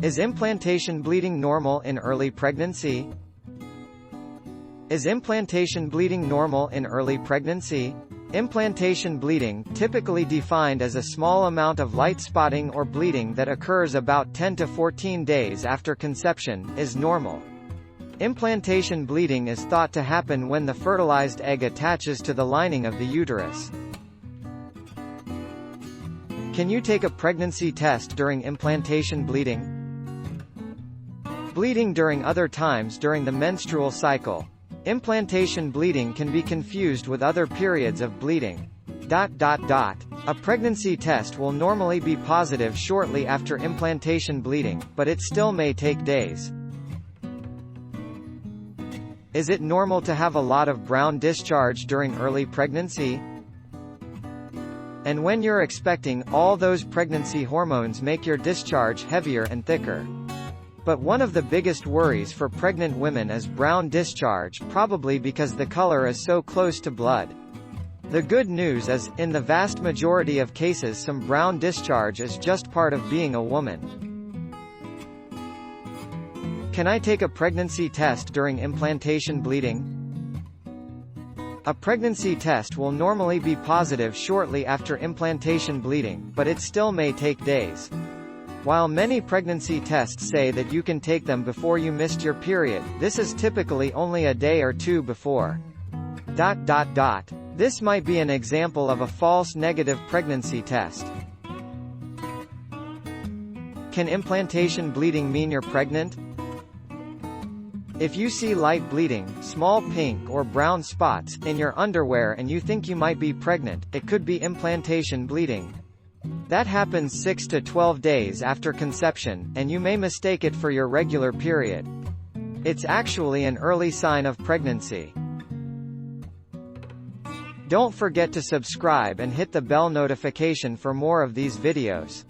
Is implantation bleeding normal in early pregnancy? Is implantation bleeding normal in early pregnancy? Implantation bleeding, typically defined as a small amount of light spotting or bleeding that occurs about 10 to 14 days after conception, is normal. Implantation bleeding is thought to happen when the fertilized egg attaches to the lining of the uterus. Can you take a pregnancy test during implantation bleeding? Bleeding during other times during the menstrual cycle. Implantation bleeding can be confused with other periods of bleeding. A pregnancy test will normally be positive shortly after implantation bleeding, but it still may take days. Is it normal to have a lot of brown discharge during early pregnancy? And when you're expecting, all those pregnancy hormones make your discharge heavier and thicker. But one of the biggest worries for pregnant women is brown discharge, probably because the color is so close to blood. The good news is, in the vast majority of cases some brown discharge is just part of being a woman. Can I take a pregnancy test during implantation bleeding? A pregnancy test will normally be positive shortly after implantation bleeding, but it still may take days. While many pregnancy tests say that you can take them before you missed your period, this is typically only a day or two before. This might be an example of a false negative pregnancy test. Can implantation bleeding mean you're pregnant? If you see light bleeding, small pink or brown spots, in your underwear and you think you might be pregnant, it could be implantation bleeding. That happens 6 to 12 days after conception, and you may mistake it for your regular period. It's actually an early sign of pregnancy. Don't forget to subscribe and hit the bell notification for more of these videos.